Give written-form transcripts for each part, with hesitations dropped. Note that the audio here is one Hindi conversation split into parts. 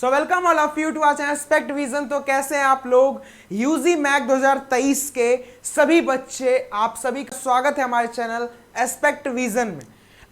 So welcome all of you to our channel Aspect Vision. तो कैसे हैं आप लोग? यूजी मैक 2023 के सभी बच्चे, आप सभी का स्वागत है हमारे चैनल एस्पेक्ट विजन में।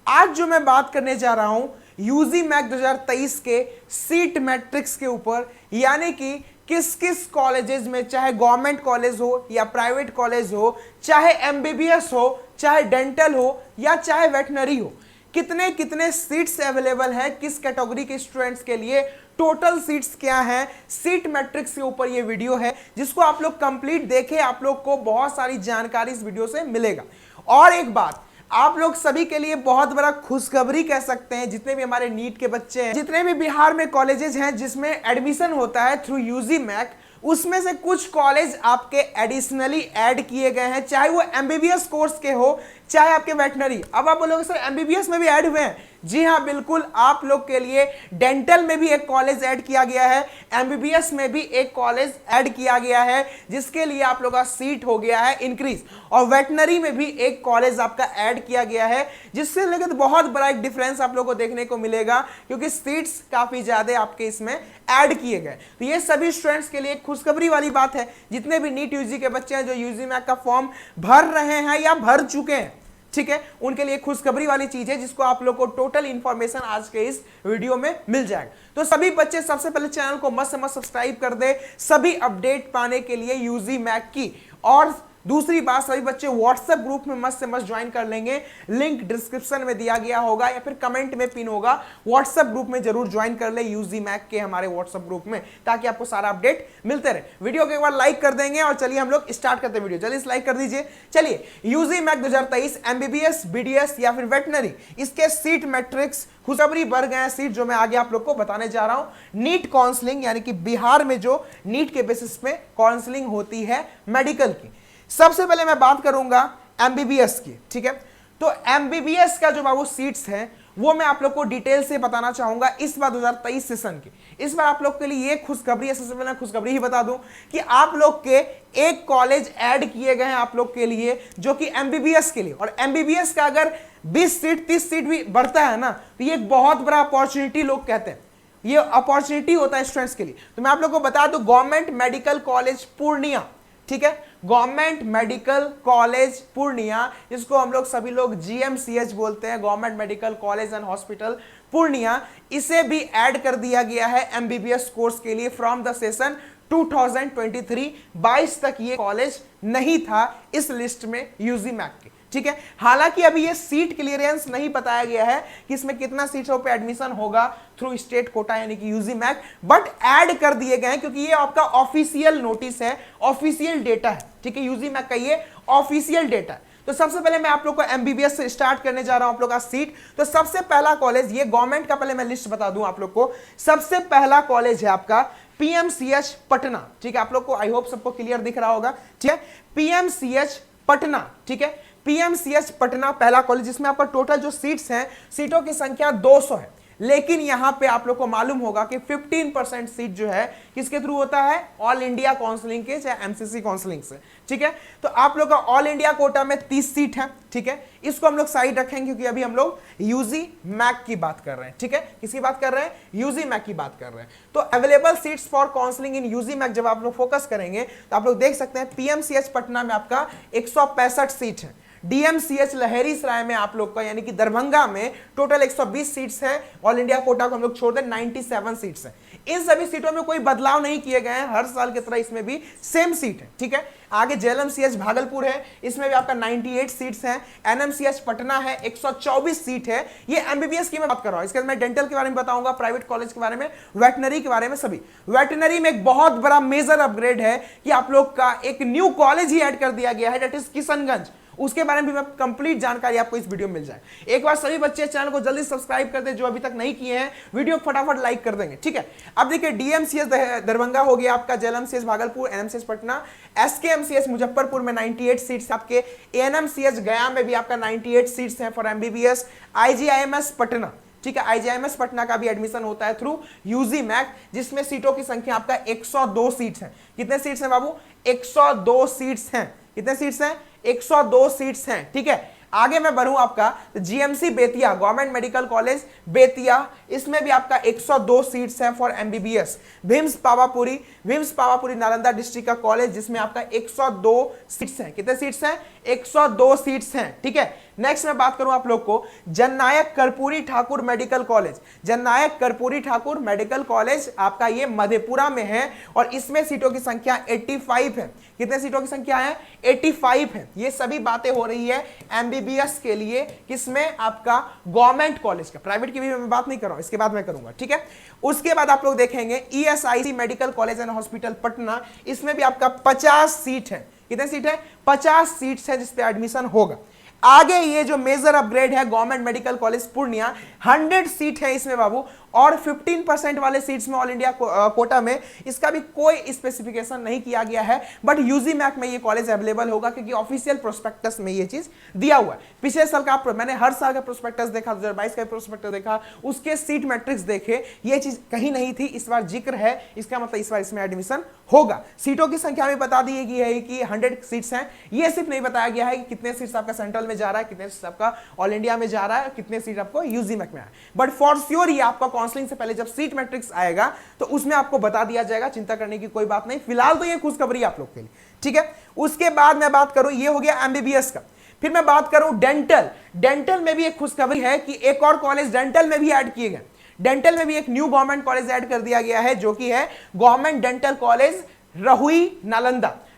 आज जो मैं बात करने जा रहा हूं यूजी मैक 2023 के सीट मैट्रिक्स के ऊपर, यानी कि किस किस कॉलेजेस में, चाहे गवर्नमेंट कॉलेज हो या प्राइवेट कॉलेज हो, चाहे एमबीबीएस हो, चाहे डेंटल हो या चाहे वेटनरी हो, कितने कितने सीट्स अवेलेबल हैं, किस कैटेगरी के स्टूडेंट्स के लिए, टोटल सीट्स क्या हैं। सीट मैट्रिक्स के ऊपर ये वीडियो है जिसको आप लोग कंप्लीट देखें, आप लोग को बहुत सारी जानकारी इस वीडियो से मिलेगा। और एक बात, आप लोग सभी के लिए बहुत बड़ा खुशखबरी कह सकते हैं, जितने भी हमारे नीट के बच्चे हैं, जितने भी बिहार में कॉलेजेस हैं जिसमें एडमिशन होता है थ्रू यूजी मैक, उसमें से कुछ कॉलेज आपके एडिशनली ऐड किए गए हैं, चाहे वो एमबीबीएस कोर्स के हो चाहे आपके वेटनरी। अब आप बोलोगे सर एमबीबीएस में भी ऐड हुए हैं? जी हाँ, बिल्कुल। आप लोग के लिए डेंटल में भी एक कॉलेज ऐड किया गया है, एमबीबीएस में भी एक कॉलेज ऐड किया गया है, जिसके लिए आप लोग का सीट हो गया है इंक्रीज। और वेटनरी में भी एक कॉलेज आपका ऐड किया गया है, जिससे लेकर बहुत बड़ा एक डिफरेंस आप लोग को देखने को मिलेगा, क्योंकि सीट्स काफी ज्यादा आपके इसमें ऐड किए गए। तो ये सभी स्टूडेंट्स के लिए खुशखबरी वाली बात है, जितने भी नीट यूजी के बच्चे हैं जो यूजी मैक का फॉर्म भर रहे हैं या भर चुके हैं, ठीक है, उनके लिए खुशखबरी वाली चीज है, जिसको आप लोग को टोटल इंफॉर्मेशन आज के इस वीडियो में मिल जाएगा। तो सभी बच्चे सबसे पहले चैनल को मस्त से मस्त सब्सक्राइब कर दे सभी अपडेट पाने के लिए यूजी मैक की। और दूसरी बात, सभी बच्चे व्हाट्सएप ग्रुप में मस्त से मस्त ज्वाइन कर लेंगे, लिंक डिस्क्रिप्शन में दिया गया होगा या फिर कमेंट में पिन होगा। व्हाट्सएप ग्रुप में जरूर ज्वाइन कर ले यूजी मैक के हमारे व्हाट्सएप ग्रुप में, ताकि आपको सारा अपडेट मिलते रहे। वीडियो को एक बार लाइक कर देंगे और चलिए हम लोग स्टार्ट करते हैं वीडियो। चलिए लाइक कर दीजिए। चलिए, यूजी मैक 2023 एमबीबीएस, बीडीएस या फिर वेटनरी, इसके सीट मैट्रिक्स खुशखबरी बढ़ गए हैं सीट, जो मैं आगे आप लोग को बताने जा रहा हूं। नीट काउंसलिंग, यानी कि बिहार में जो नीट के बेसिस पे काउंसलिंग होती है मेडिकल की, सबसे पहले मैं बात करूंगा एमबीबीएस की, ठीक है। तो एमबीबीएस का जो बाबू सीट्स हैं वो मैं आप लोग को डिटेल से बताना चाहूंगा इस बार 2023 सेशन की। इस बार आप लोग के लिए ये खुशखबरी है, सबसे पहले खुशखबरी ही बता दूं कि आप लोग के एक कॉलेज ऐड किए गए हैं आप लोग के लिए, जो कि एमबीबीएस के लिए। और एमबीबीएस का अगर 20 सीट 30 सीट भी बढ़ता है ना, तो ये एक बहुत बड़ा अपॉर्चुनिटी लोग कहते हैं, ये अपॉर्चुनिटी होता है स्टूडेंट्स के लिए। तो मैं आप लोग को बता दूं, गवर्नमेंट मेडिकल कॉलेज पूर्णिया, ठीक है, गवर्नमेंट मेडिकल कॉलेज पूर्णिया, जिसको हम लोग सभी लोग जीएमसीएच बोलते हैं, government medical college and hospital Purnia, इसे भी ऐड कर दिया गया है एमबीबीएस कोर्स के लिए फ्रॉम द सेशन 2023-22 तक ये कॉलेज नहीं था इस लिस्ट में यूजी मैक के, ठीक है। हालांकि अभी ये सीट क्लियरेंस नहीं बताया गया है कि इसमें कितना सीटों पे एडमिशन होगा थ्रू स्टेट कोटा, यानी कि यूजी मैक, बट ऐड कर दिए गए हैं, क्योंकि ये आपका ऑफिशियल नोटिस है, ऑफिशियल डेटा है, ठीक है। यूजी मैक का ये ऑफिशियल डेटा है। तो सबसे पहले मैं आप लोग को एमबीबीएस से स्टार्ट करने जा रहा हूं आप लोग का सीट। तो सबसे पहला कॉलेज, ये गवर्नमेंट का, पहले मैं लिस्ट बता दूं आप लोग को। सबसे पहला कॉलेज है आपका पीएमसीएच पटना, ठीक है। आप लोग को आई होप सबको क्लियर दिख रहा होगा, ठीक है। पीएमसीएच पटना, ठीक है, पीएमसीएच पटना पहला कॉलेज, जिसमें आपका टोटल जो सीट्स हैं, सीटों की संख्या 200 है। लेकिन यहां पे आप लोग को मालूम होगा कि 15% सीट जो है किसके थ्रू होता है? ऑल इंडिया काउंसलिंग के, चाहे एमसीसी काउंसलिंग से, ठीक है। तो आप लोग का ऑल इंडिया कोटा में 30 सीट है, ठीक है। इसको हम लोग साइड रखेंगे, क्योंकि अभी हम लोग यूजी मैक की बात कर रहे हैं, ठीक है। किसकी बात कर रहे हैं? यूजी मैक की बात कर रहे हैं। तो available seats for counselling in UG मैक जब आप लोग फोकस करेंगे तो आप लोग देख सकते हैं पीएमसीएच पटना में आपका 165 सीट है। डीएमसीएच लहरीसराय में आप लोग का, यानी कि दरभंगा में, टोटल 120 सीट्स है। ऑल इंडिया कोटा को हम लोग छोड़ दें, 97 सीट्स है। इन सभी सीटों में कोई बदलाव नहीं किए गए हैं, हर साल की तरह इसमें भी सेम सीट है, ठीक है। आगे जेएलएमसीएच भागलपुर है, इसमें भी आपका 98 सीट्स हैं। एनएमसीएच पटना है, 124 सीट है। ये एमबीबीएस की मैं बात कर रहा हूं। इसके बाद मैं डेंटल के बारे में बताऊंगा, प्राइवेट कॉलेज के बारे में, वेटनरी के बारे में, सभी। वेटनरी में एक बहुत बड़ा मेजर अपग्रेड है कि आप लोग का एक न्यू कॉलेज ही ऐड कर दिया गया है, दैट इज किशनगंज। उसके बारे में भी मैं कंप्लीट जानकारी आपको इस वीडियो में मिल जाए। एक बार सभी बच्चे चैनल को जल्दी सब्सक्राइब कर दे जो अभी तक नहीं किए हैं, वीडियो फटाफट लाइक कर देंगे, ठीक है। अब देखिए, डीएमसीएच दरभंगा हो गया आपका, जेएलएमसीएच भागलपुर, एनएमसीएच पटना, एसकेएमसीएच मुजफ्फरपुर में 98 सीट्स आपके, एएनएमसीएच गया में भी आपका 98 सीट्स हैं फॉर एमबीबीएस, आईजीआईएमएस पटना, ठीक है, आईजीआईएमएस पटना का भी एडमिशन होता है थ्रू यूजी मैक, जिसमें सीटों की संख्या आपका 102 सीट्स हैं। कितने सीट्स हैं बाबू? 102 सीट्स हैं। कितने सीट्स हैं? 102 सीट्स हैं, ठीक है। आगे मैं बढ़ूं आपका तो GMC Bettiah government medical college Bettiah, इसमें भी आपका 102 सीट्स हैं for MBBS. VIMS Pawapuri Nalanda district का कॉलेज जिसमें आपका 102 सीट्स हैं। कितने सीट्स हैं? 102 सीट्स हैं। ठीक है, नेक्स्ट मैं बात करूं आप लोग को जननायक कर्पूरी ठाकुर मेडिकल कॉलेज। जननायक कर्पूरी ठाकुर मेडिकल कॉलेज आपका ये मधेपुरा में है और इसमें सीटों की संख्या 85 है। कितने सीटों की संख्या है? 85 है। ये सभी बातें हो रही है एमबीबीएस के लिए, किसमें? आपका गवर्नमेंट कॉलेज का। प्राइवेट की भी मैं बात नहीं कर रहा हूं, इसके बाद मैं करूंगा। ठीक है, उसके बाद आप लोग देखेंगे ESIC medical college and hospital Patna, इसमें भी आपका 50 सीट है। कितने सीट है? 50 सीट्स है जिसपे एडमिशन होगा। आगे ये जो मेजर अपग्रेड है government medical college Purnia, 100 seat है इसमें बाबू, और 15% वाले सीट्स में ऑल इंडिया कोटा में। इसका भी कोई स्पेसिफिकेशन नहीं किया गया है, बट यूजी मैक में ये कॉलेज अवेलेबल होगा क्योंकि ऑफिशियल प्रोस्पेक्टस में ये चीज दिया हुआ है। पिछले साल का मैंने हर साल का प्रोस्पेक्टस देखा, 2022 का प्रोस्पेक्टस देखा, उसके सीट मैट्रिक्स देखे, ये चीज कहीं नहीं थी, इस बार जिक्र है। इसका मतलब इस बार इसमें एडमिशन होगा। सीटों की संख्या भी बता दी गई है कि 100 सीट्स हैं। ये सिर्फ नहीं बताया गया है कि कितने सीट्स आपका सेंट्रल में जा रहा है, कितने सीट्स आपका ऑल इंडिया में जा रहा है, कितने सीट आपको यूजी मैक में आया। बट फॉर श्योर ये आपका काउंसलिंग से पहले जब सीट मैट्रिक्स आएगा तो उसमें आपको बता दिया जाएगा, चिंता करने की कोई बात नहीं। फिलहाल तो ये खुशखबरी आप लोग के लिए। ठीक है, उसके बाद मैं बात करूं, ये हो गया एमबीबीएस का। फिर मैं बात करूं डेंटल में भी एक खुशखबरी है कि एक और कॉलेज डेंटल में भी ऐड किए गए। डेंटल में भी एक न्यू गवर्नमेंट कॉलेज ऐड कर दिया गया है जो कि है government dental college Rahui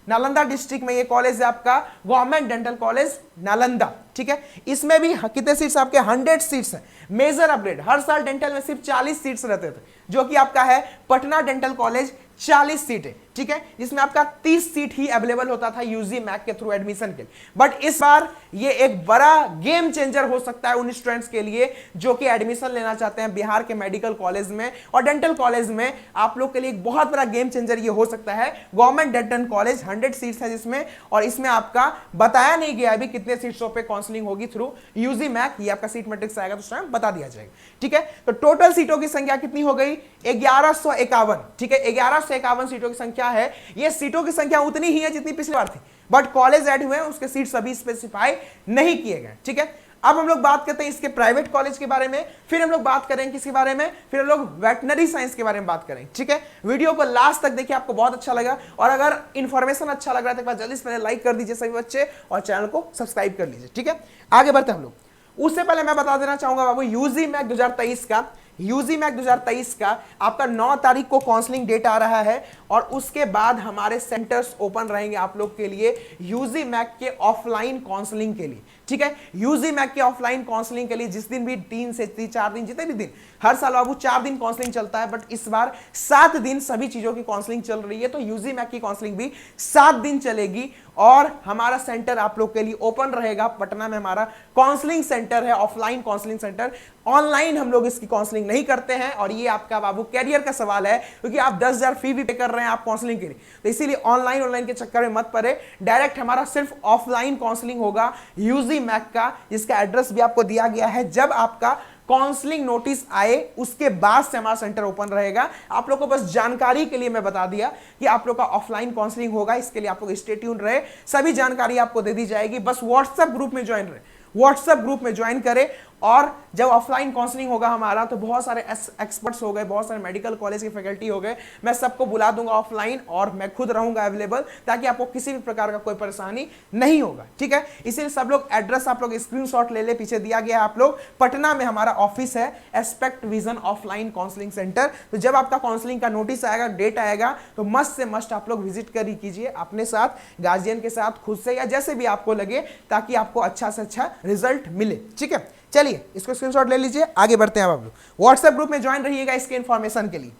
Nalanda district में ये कॉलेज है आपका, गवर्नमेंट डेंटल कॉलेज नालंदा। ठीक है, इसमें भी कितने सीट्स आपके? 100 सीट्स हैं। मेजर अपग्रेड, हर साल डेंटल में सिर्फ 40 सीट्स रहते थे, जो कि आपका है पटना डेंटल कॉलेज 40 सीट है। ठीक है, जिसमें आपका 30 सीट ही अवेलेबल होता था यूजी मैक के थ्रू एडमिशन के लिए। बट इस बार ये एक बड़ा गेम चेंजर हो सकता है उन स्टूडेंट्स के लिए जो कि एडमिशन लेना चाहते हैं बिहार के मेडिकल कॉलेज में और डेंटल कॉलेज में। आप लोग के लिए एक बहुत बड़ा गेम चेंजर ये हो सकता है। गवर्नमेंट डेंटल कॉलेज 100 सीट्स है जिसमें, और इसमें आपका बताया नहीं गया अभी कितने सीट्सों पे काउंसलिंग होगी थ्रू यूजी मैक। ये आपका सीट मैट्रिक्स आएगा तो उस टाइम बता दिया जाएगा। ठीक है, तो टोटल सीटों की संख्या कितनी हो गई? 1151। ठीक है, 1151 सीटों की संख्या है। ये सीटों की संख्या उतनी ही है जितनी पिछली बार थी, बट कॉलेज ऐड हुए हैं, उसके सीट सभी स्पेसिफाई नहीं किए गए। ठीक है, अब हम लोग बात करते हैं इसके प्राइवेट कॉलेज के बारे में, फिर हम लोग बात करेंगे किसके बारे में? फिर हम लोग वेटनरी साइंस के बारे में बात करेंगे। ठीक है, वीडियो को लास्ट तक देखिए, आपको बहुत अच्छा लगा, और अगर इंफॉर्मेशन अच्छा लग रहा है तो एक बार जल्दी से पहले लाइक कर दीजिए सभी बच्चे, और चैनल को सब्सक्राइब कर लीजिए। ठीक है, आगे बढ़ते हैं हम लोग। उससे पहले मैं बता देना चाहूंगा बाबू, यूजी मैक 2023 का आपका 9 तारीख को काउंसलिंग डेट आ रहा है, और उसके बाद हमारे सेंटर्स ओपन रहेंगे आप लोग के लिए यूजी मैक के ऑफलाइन काउंसलिंग के लिए। ठीक है, यूजी मैक के ऑफलाइन काउंसलिंग के लिए जिस दिन भी 3 से 4 दिन, जितने भी दिन, हर साल बाबू 4 दिन काउंसलिंग चलता है, बट इस बार 7 दिन सभी चीजों की काउंसलिंग चल रही है। तो यूजी मैक की काउंसलिंग भी 7 दिन चलेगी, और हमारा सेंटर आप लोग के लिए ओपन रहेगा। पटना में हमारा काउंसलिंग सेंटर है, ऑफलाइन काउंसलिंग सेंटर। ऑनलाइन हम लोग इसकी काउंसलिंग नहीं करते हैं, और ये आपका बाबू कैरियर का सवाल है, क्योंकि आप 10,000 फी भी पे कर रहे हैं आप काउंसलिंग के लिए, तो इसीलिए ऑनलाइन के चक्कर में मत पड़े। डायरेक्ट हमारा सिर्फ ऑफलाइन काउंसलिंग होगा यूजी मैक का, जिसका एड्रेस भी आपको दिया गया है। जब आपका काउंसलिंग नोटिस आए उसके बाद से हमारा सेंटर ओपन रहेगा। आप लोग को बस जानकारी के लिए मैं बता दिया कि आप लोग का ऑफलाइन काउंसलिंग होगा, इसके लिए आप लोग स्टे ट्यून रहे, सभी जानकारी आपको दे दी जाएगी। बस व्हाट्सएप ग्रुप में ज्वाइन रहे, व्हाट्सएप ग्रुप में ज्वाइन करें। और जब ऑफलाइन काउंसलिंग होगा हमारा, तो बहुत सारे एक्सपर्ट्स हो गए, बहुत सारे मेडिकल कॉलेज के फैकल्टी हो गए, मैं सबको बुला दूंगा ऑफलाइन, और मैं खुद रहूंगा अवेलेबल, ताकि आपको किसी भी प्रकार का कोई परेशानी नहीं होगा। ठीक है, इसीलिए सब लोग एड्रेस आप लोग स्क्रीनशॉट ले ले, पीछे दिया गया है। आप लोग पटना में हमारा ऑफिस है, aspect vision offline counselling centre. तो जब आपका काउंसलिंग का नोटिस आएगा, डेट आएगा, तो मस्ट से मस्ट आप लोग विजिट कर कीजिए अपने साथ, गार्जियन के साथ, खुद से, या जैसे भी आपको लगे, ताकि आपको अच्छा से अच्छा रिजल्ट मिले। ठीक है, चलिए इसको स्क्रीनशॉट ले लीजिए, आगे बढ़ते हैं। आप लोग व्हाट्सएप ग्रुप में ज्वाइन रहिएगा इसके इंफॉर्मेशन के लिए।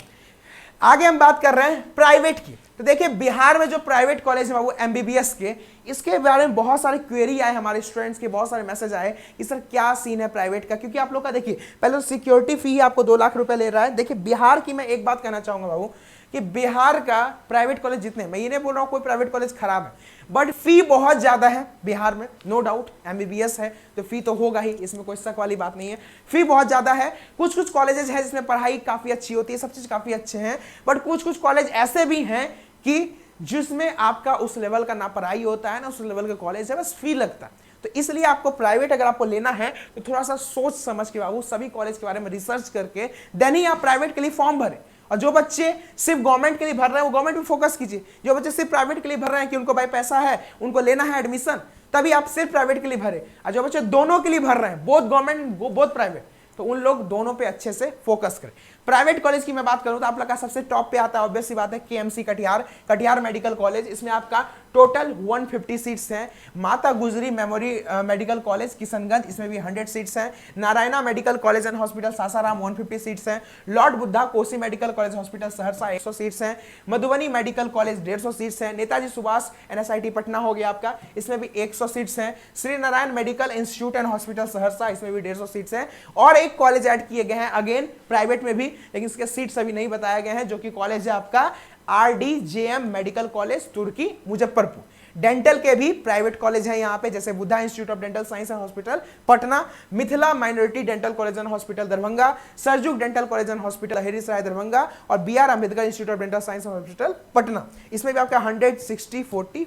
आगे हम बात कर रहे हैं प्राइवेट की। तो देखिए, बिहार में जो प्राइवेट कॉलेज है वो एमबीबीएस के, इसके बारे में बहुत सारे क्वेरी आए हमारे स्टूडेंट्स के, बहुत सारे मैसेज आए कि सर क्या सीन है प्राइवेट का। क्योंकि आप लोग का देखिए, पहले तो सिक्योरिटी फी आपको 2 लाख रुपए ले रहा है। देखिए, बिहार की मैं एक बात कहना चाहूंगा बाबू, कि बिहार का प्राइवेट कॉलेज जितने, मैं ये नहीं बोल रहा हूं कोई प्राइवेट कॉलेज खराब है, बट फी बहुत ज्यादा है बिहार में, नो डाउट। एमबीबीएस है तो फी तो होगा ही, इसमें कोई शक वाली बात नहीं है, फी बहुत ज्यादा है। कुछ कॉलेजेस हैं जिसमें पढ़ाई काफी अच्छी होती है, सब चीज काफी अच्छे हैं, बट कुछ कॉलेज ऐसे भी हैं कि जिसमें आपका उस लेवल का ना पढ़ाई होता है ना उस लेवल का कॉलेज है, बस फी लगता है। तो इसलिए आपको प्राइवेट अगर आपको लेना है तो थोड़ा सा सोच समझ के बाबू सभी कॉलेज के बारे में रिसर्च करके देन ही आप प्राइवेट के लिए फॉर्म भरें। और जो बच्चे सिर्फ गवर्नमेंट के लिए भर रहे हैं वो गवर्नमेंट में फोकस कीजिए। जो बच्चे सिर्फ प्राइवेट के लिए भर रहे हैं कि उनको भाई पैसा है, उनको लेना है एडमिशन, तभी आप सिर्फ प्राइवेट के लिए भरे। और जो बच्चे दोनों के लिए भर रहे हैं, बोथ गवर्नमेंट बोथ प्राइवेट, तो उन लोग दोनों पे अच्छे से फोकस करें। प्राइवेट कॉलेज की मैं बात करूं तो आप लोग का सबसे टॉप पे आता है, ऑब्वियस सी बात है, केएमसी कटिहार मेडिकल कॉलेज। इसमें आपका टोटल 150 सीट्स हैं। माता गुजरी मेडिकल कॉलेज किशनगंज, इसमें भी 100 सीट्स हैं। Narayana medical college and hospital Sasaram 150 seats हैं। Lord Buddha Kosi medical college hospital Saharsa 100 seats हैं। मधुबनी मेडिकल कॉलेज 150 सीट्स हैं। नेताजी सुभाष एनएसआईटी पटना हो गया आपका, इसमें भी 100 सीट्स हैं। Shri Narayan medical institute and hospital Saharsa, इसमें भी 150 सीट्स हैं। और एक कॉलेज ऐड किए गए हैं अगेन प्राइवेट में भी, लेकिन इसके सीट्स अभी नहीं बताए गए हैं, जो कि कॉलेज है आपका RDJM medical college Turki Muzaffarpur. Dental के भी प्राइवेट कॉलेज है यहाँ पे, जैसे Buddha institute of dental science and hospital Patna, Mithila minority dental college and hospital Darbhanga, Sarjug dental college and hospital Laheriasarai Darbhanga, और BR Ambedkar institute of dental science and hospital Patna. इसमें भी आपका 100, 60,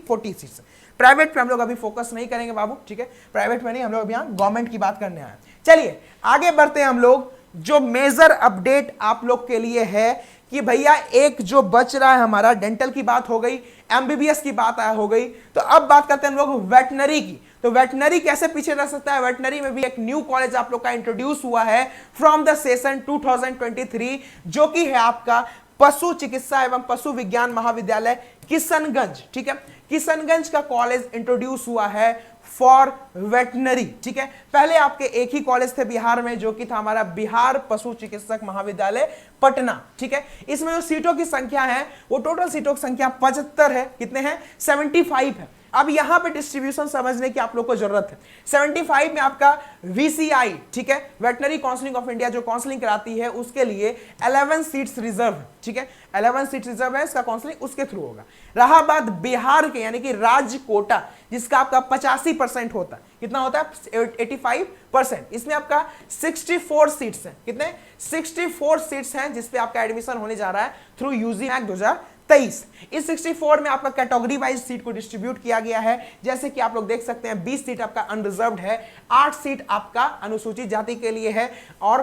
40 सीट्स। प्राइवेट पे हम लोग अभी फोकस नहीं करेंगे बाबू, ठीक है, प्राइवेट में नहीं, हम लोग अभी यहाँ गवर्नमेंट की बात करने आए। चलिए आगे बढ़ते हैं हम लोग। जो मेजर अपडेट आप लोग के लिए है कि भैया एक जो बच रहा है हमारा, डेंटल की बात हो गई, MBBS की बात हो गई, तो अब बात करते हैं हम लोग वेटनरी की। तो वेटनरी कैसे पीछे रह सकता है? वेटनरी में भी एक न्यू कॉलेज आप लोग का इंट्रोड्यूस हुआ है फ्रॉम द सेशन 2023, जो कि है आपका पशु चिकित्सा एवं पशु विज्ञान महाविद्यालय किशनगंज। ठीक है, किशनगंज का कॉलेज इंट्रोड्यूस हुआ है फॉर वेटनरी। ठीक है, पहले आपके एक ही कॉलेज थे बिहार में, जो कि था हमारा बिहार पशु चिकित्सक महाविद्यालय पटना। ठीक है, इसमें जो सीटों की संख्या है वो टोटल सीटों की संख्या 75 है। कितने हैं? 75 है। अब यहां पे डिस्ट्रीब्यूशन समझने की आप लोग को जरूरत है। 75 में आपका VCI, ठीक है, वेटनरी काउंसिलिंग ऑफ इंडिया जो काउंसलिंग कराती है, उसके लिए 11 सीट्स रिजर्व है। ठीक है, 11 सीट रिजर्व है, इसका काउंसलिंग उसके थ्रू होगा। रहा बात बिहार के, यानी कि राज्य कोटा, जिसका आपका 85% होता है। कितना होता है? 85%। इसमें आपका 64 सीट्स हैं। कितने? 64 सीट्स हैं, जिसपे आपका एडमिशन होने जा रहा है थ्रू यूजी एक्ट 2023। इस 64 में आपका कैटेगरी वाइज सीट को डिस्ट्रीब्यूट किया गया है। जैसे कि आप लोग देख सकते हैं, 20 सीट आपका अनरिजर्व्ड है, 8 सीट आपका अनुसूचित जाति के लिए है, और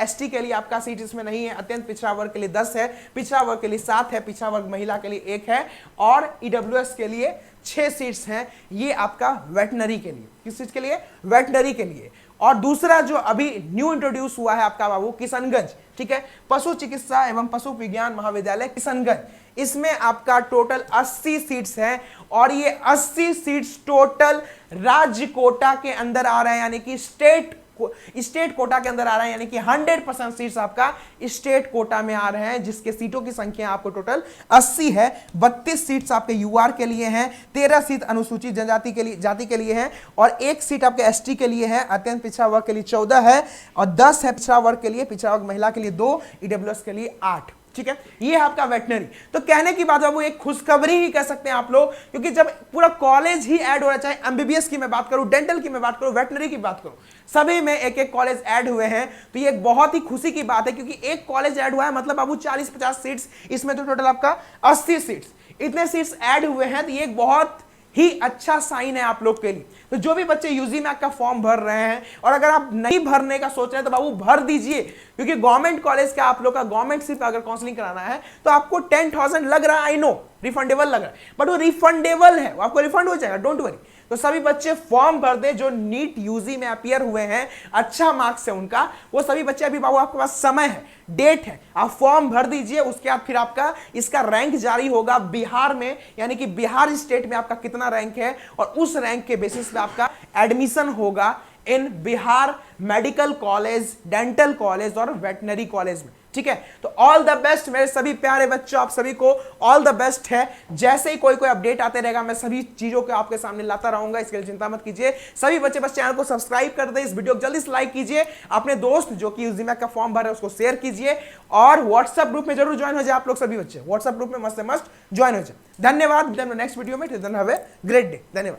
ST के लिए आपका सीट इसमें नहीं है। अत्यंत पिछड़ा वर्ग के लिए 10 है, पिछड़ा वर्ग के लिए 7 है, पिछड़ा वर्ग महिला के लिए 1 है, और EWS के लिए 6 सीट्स हैं। ये आपका वेटनरी के लिए। किस चीज के लिए? वेटनरी के लिए। और दूसरा जो अभी न्यू इंट्रोड्यूस हुआ है आपका बाबू किशनगंज, ठीक है, पशु चिकित्सा एवं पशु विज्ञान महाविद्यालय किशनगंज। इसमें आपका टोटल 80 सीट्स हैं, और ये 80 सीट्स टोटल राज्य कोटा के अंदर आ रहे हैं, यानी कि स्टेट कोटा के अंदर आ रहा है, यानी कि 100% सीट्स आपका स्टेट कोटा में आ रहे हैं, जिसके सीटों की संख्या आपको टोटल 80 है। 32 सीट्स आपके UR के लिए हैं, 13 सीट अनुसूचित जनजाति के लिए जाति के लिए हैं, और 1 सीट आपके ST के लिए है, अत्यंत पिछड़ा वर्ग के लिए 14 है, और 10 है पिछड़ा वर्ग के लिए, पिछड़ा वर्ग महिला के लिए 2, EWS के लिए 8। ठीक है, ये है आपका वेटनरी। तो कहने की बात बाबू एक खुशखबरी ही कह सकते हैं आप लोग, क्योंकि जब पूरा कॉलेज ही ऐड हो रहा है, चाहे MBBS की मैं बात करूं, डेंटल की मैं बात करूं, वेटनरी की बात करूं, सभी में एक एक कॉलेज ऐड हुए हैं, तो ये एक बहुत ही खुशी की बात है, क्योंकि एक कॉलेज ऐड हुआ है मतलब बाबू 40-50 सीट्स, इसमें तो टोटल आपका 80 सीट्स, इतने सीट्स ऐड हुए हैं, तो ये एक बहुत ही अच्छा साइन है आप लोग के लिए। तो जो भी बच्चे यूजी मैक का फॉर्म भर रहे हैं, और अगर आप नहीं भरने का सोच रहे हैं तो बाबू भर दीजिए, क्योंकि गवर्नमेंट कॉलेज का आप लोग का, गवर्नमेंट सिर्फ अगर काउंसलिंग कराना है तो आपको 10,000 लग रहा है, आई नो रिफंडेबल लग रहा है, बट वो रिफंडेबल है, वो आपको रिफंड हो जाएगा, डोंट वरी। तो सभी बच्चे फॉर्म भर दे जो नीट यूजी में अपीयर हुए हैं, अच्छा मार्क्स है उनका, वो सभी बच्चे, अभी बाबू आपके पास समय है, डेट है, आप फॉर्म भर दीजिए। उसके बाद फिर आपका इसका रैंक जारी होगा बिहार में, यानी कि बिहार स्टेट में आपका कितना रैंक है, और उस रैंक के बेसिस पे आपका एडमिशन होगा इन Bihar medical college, dental college और वेटनरी कॉलेज में। ठीक है, तो ऑल द बेस्ट मेरे सभी प्यारे बच्चों, आप सभी को ऑल द बेस्ट है। जैसे ही कोई अपडेट आते रहेगा, मैं सभी चीजों को आपके सामने लाता रहूंगा, इसके लिए चिंता मत कीजिए। सभी बच्चे बस चैनल को सब्सक्राइब कर दे, इस वीडियो को जल्दी से लाइक कीजिए, अपने दोस्त जो कि यूजी मैक का फॉर्म भर रहे हैं उसको शेयर कीजिए, और व्हाट्सएप ग्रुप में जरूर ज्वाइन हो जाए आप लोग सभी बच्चे, व्हाट्सएप ग्रुप में मस्त ज्वाइन हो जाए। धन्यवाद, नेक्स्ट वीडियो में, हैव ए ग्रेट डे। धन्यवाद।